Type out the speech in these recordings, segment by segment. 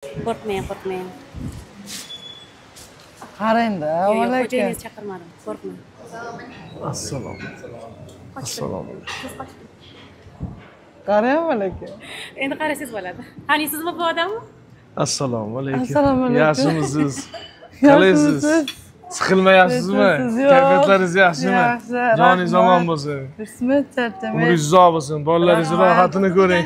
Qo'rqmang, qo'rqmang. Qarang-da, avval Xo'jayingizni chaqirmadim, qo'rqmang. Assalomu assalomu qarang avval aka. Endi qarasangiz bo'ladi. Taniysizmi bu odamni? assalomu alaykum. Assalomu alaykum. Yaxshimisiz? Qalaysiz? Siqilmayapsizmi? Kayfiyatlaringiz yaxshimi? Yaxshi. Joningiz omon bo'lsin. Rahmat, charchamay. Umringiz uzoq bo'lsin. Bolalaringiz rohatini ko'ring.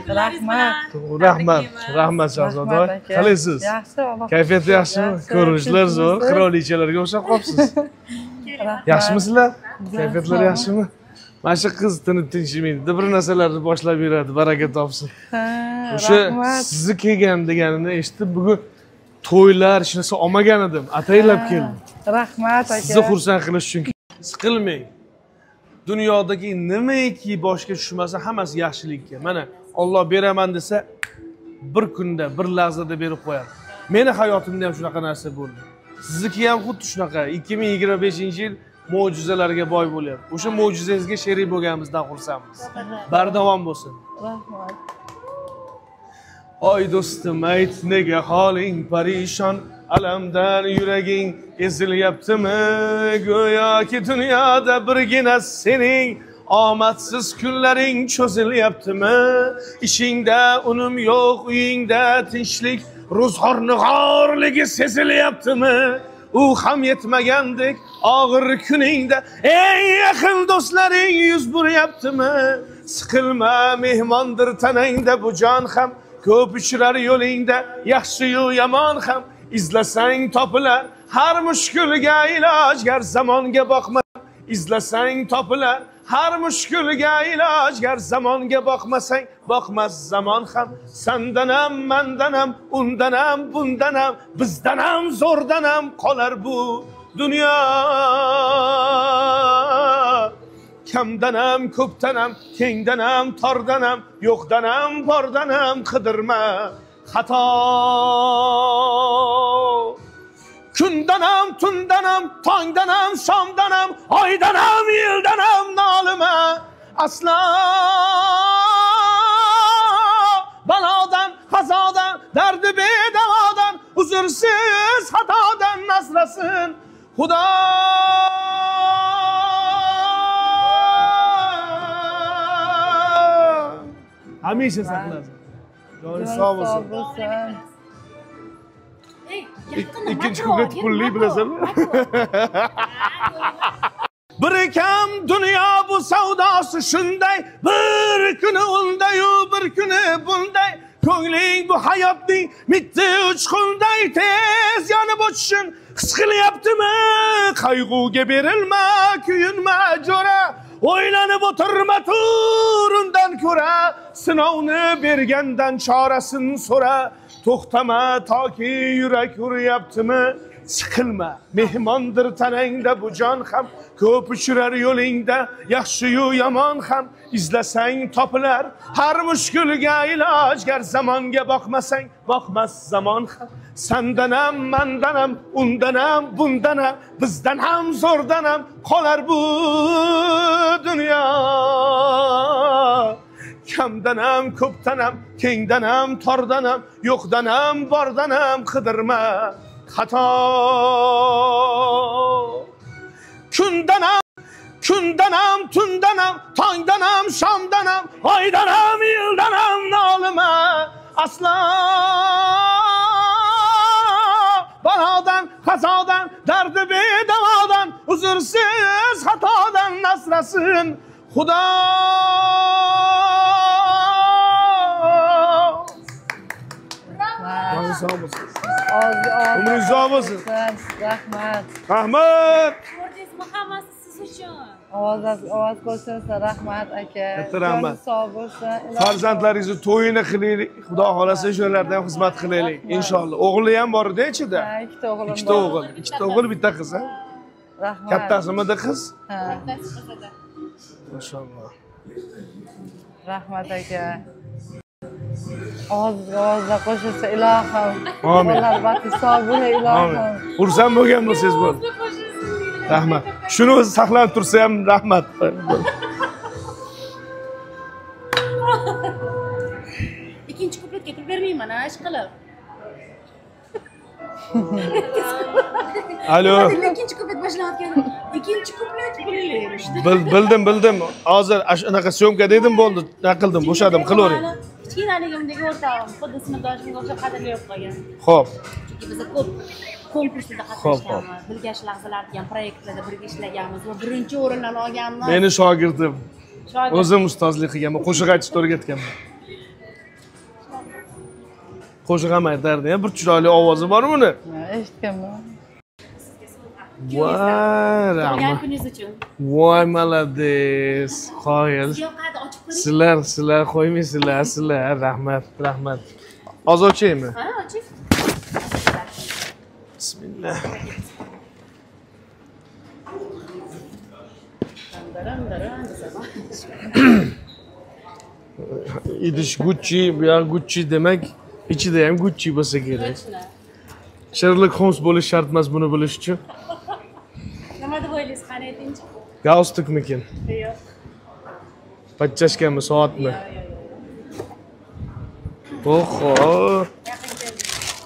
Rahmat. Rahmat Shahzoda. Qalaysiz? Yaxshi, Alloh. Kayfiyat yaxshimi? Ko'rinishlar zo'r, qirolichalarga o'xshab qolibsiz. Yaxshimisizlar? Kayfiyatlar yaxshimi? Mana shu qiz tinchmaydi. Bir narsalarni boshlab beradi, baraka topsin. O'sha sizni kelgan deganini eshitib, bugun to'ylar, shu narsa olmagan edim. Ataylab keldim. Rahmat aka. Sizni xursand qilish uchun. Siqilmang. Dunyodagi nimaiki boshga tushmasa, hammasi yaxshilikka. Mana Alloh beraman desa, bir kunda, bir lahzada berib qo'yadi. Meni hayotimda ham shunaqa narsa bo'ldi. Sizniki ham xuddi shunaqa. 2025-yil mo'jizalarga boy bo'lyapti. O'sha mo'jizangizga sherik bo'lganimizdan xursandmiz. Bardavom bo'lsin. Rahmat. Oy do'stim, ayt nega holing parishon, alamdan yuraging ezilyaptimi? Go'yoki dunyoda birgina sening omadsiz kunlaring cho'zilyaptimi? Ishingda unum yo'q, uyingda tinchlik, ro'zg'orni g'orligi sezilyaptimi? U ham yetmagandek og'ir kuningda eng yaqin do'stlaring yuz buryaptimi? Siqilma, mehmondir tanangda bu jon ham, ko'p uchrar yo'lingda yaxshi-yu yomon ham, izlasang topilar har mushkulga iloj, gar zamonga boqma. Izlasang topilar har mushkulga iloj, gar zamonga boqmasang boqmas zaman ham. Sandanam, mandanam, undanam, bundanam, bizdanam, zo'rdanam qolar bu dunyo. Kamdanam, ko'pdanam, kengdanam, tordanam, yo'qdanam, bordanam qidirma xato. Kundanam, tundanam, tongdanam, shomdanam, oydanam, yildanam nolima. Aslo balodan, qazodan, dardi bedavodan, uzursiz xatodan nasrasin Xudo. Hamisha saqlasin. Joningiz sog' bo'lsin. İkinci kuvvet pulli bilasanmi? Bir kam dünya bu savdosi shunday, bir kuni unday-yu, bir kuni bunday. Ko'ngling bu hayotning mitti uchqunday tez yonib o'tishin his qilyaptimi? Qayg'uga berilma, kuyinma jo'ra, o'ylanib o'tirma, tur undan ko'ra, sinovni bergandan chorasini so'ra. To'xtama toki yurak uryaptimi? Siqilma, mehmondir tanangda bu jon ham, ko'p uchrar yo'lingda yaxshi-yu yomon ham. Izlasang topilar har mushkulga iloj, gar zamonga boqmasang boqmas zamon ham. Sandanam, mandanam, undanam, bundanam, bizdan ham zo'rdanam qolar bu dunyo. Kamdanam, ko'pdanam, kengdanam, tordanam, yo'qdanam, bordanam qidirma xato. Kundanam, tundanam, tongdanam, shomdanam, oydanam, yildanam nolima. Aslo balodan, qazodan, dardi bedavodan, uzursiz xatodan nasrasin Xudo. Sağ olsun. Umringiz uzoq bo'lsin. Rahmat. Rahmat. Ko'rdingizmi, hammasi siz uchun. Ovoz qo'shsangiz rahmat aka. Katta rahmat. Sog' bo'lsin. Farzandlaringizni to'yini qilaylik. Xudo xolasa shulardan ham xizmat qilaylik. Inshaalloh. O'g'li ham bor-edi ichida. Ha, ikkita o'g'lim bor. Ikkita o'g'il. Ikkita o'g'il, bitta qiz, ha? Rahmat. Kattasimida qiz? Ha. Maşallah. Rahmat aka. Ovozda qo'shilsa ilohim. Amin. Ular baxti sog' bo'ling ilohim. Xursand bo'lgan bo'lsangiz bo'ldi. Rahmat. Shuni o'zi saqlanib tursa ham rahmat. Ikkinchi kupletga pul bermayman, ish qilib. Alo. Ikkinchi kuplet boshlanayotgan. Ikkinchi kuplet pullayverishdi. Bildim. Hozir anaqa syomka dedim bo'ldi. Naqildim, bo'shadim, qilavering. Kichkinaligimdagi o'rtog'im, xuddi sinfdoshimga o'xshab qadrli bo'lib qolgan. Xo'p. Chunki biz ko'p konkurslarda qatnashganmiz, birgash lahzalar degan proyektlarda birga ishlaganmiz va birinchi o'rinlarni olganmiz. Meni shogirdim. Shogird. O'zim ustozlik qilganman, qo'shiq aytishni o'rgatganman. Qo'shiq ham aytardi, bir chiroyli ovozi bor uni. Eshitganman. Voy, Tug'ilgan rahmat. kuningiz uchun. Voy, malades. Qoyil. Yoqadi, ochib ko'ring. Sizlar qo'ymaysizlar, rahmat. Hozir ochaymi? Ha, oching. Bismillah. Idish Gucci, bu yoq Gucci demak, ichida ham Gucci bo'lsa kerak. Sherlock Holmes bo'lish shart emas buni bilish uchun. Nima deb o'ylaysiz, qani aytingchi? Galstukmikin? Yo'q. Pachchashkami, soatmi? Oho.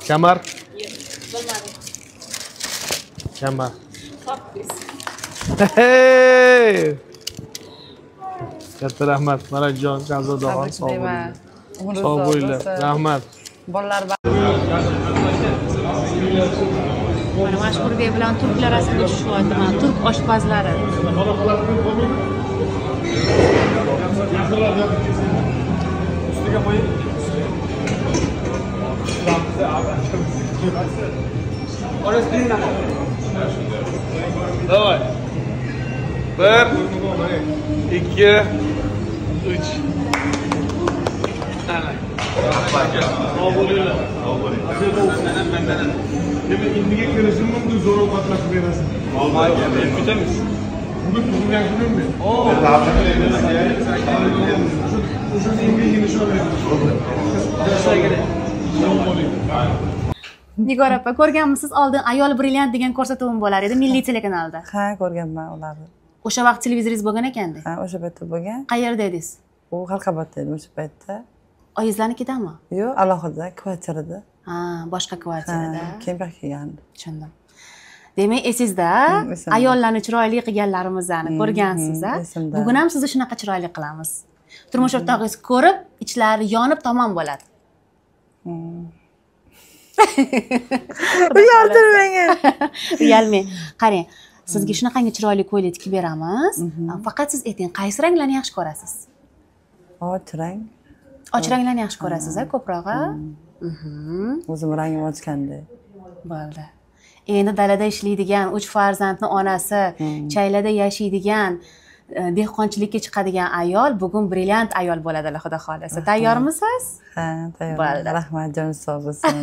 Kamar? Bilmadim. Kamar. Topdingiz. Hey! Katta rahmat, Maratjon, Shahzodaxon, sog' bo'linglar. Sog' bo'linglar. Rahmat. Bolalar Mana Mashhurbek bilan turklar arasida tushishyapti. Mana turk oshpazlari. Давай. 1, 2, 3. Ana. Sog' bo'linglar. Demak, indiga kelishim mumkin, zo'r ovqatlashib berasiz. Ketamiz. Bugun tug'ilgan kunimmi? O'sha indiga nishon Nigor opa, ko'rganmisiz? Oldin Ayol brilliant degan ko'rsatuvim bo'lar edi Milliy telekanalda. Ha, ko'rganman ularni. O'sha vaqt televizoringiz bo'lgan ekanda. Ha, o'sha paytda bo'lgan. Qayerda edingiz? U Halqabodda edi o'sha paytda. Oyizlarnikidami? Yo'q, alohida kvartirada. Ha, boshqa kvartirada. Kempak kelgandi. Tushundim. Demak, esingizda esimda. ayollarni chiroyli qilganlarimizni ko'rgansiz-a? esimda. Bugun ham sizni shunaqa chiroyli qilamiz. Turmush o'rtog'ingiz ko'rib, ichlari yonib tamom bo'ladi. Uyaltirmang. Uyalmang. Qarang, sizga shunaqangi chiroyli ko'ylak tikib beramiz. Faqat siz ayting, qaysi ranglarni yaxshi ko'rasiz? Och rang. Och ranglarni yaxshi ko'rasiz-a, ko'proq-a? O'zim rangim ochganda. Bo'ldi. Endi dalada ishlaydigan 3 farzandni onasi, chaylada yashaydigan, dehqonchilikka chiqadigan ayol bugun brilliant ayol bo'ladi, Xudo xolasa. Tayyormisiz? Ha, tayyor. Bo'ldi. Rahmat, jon sog' bo'lsin.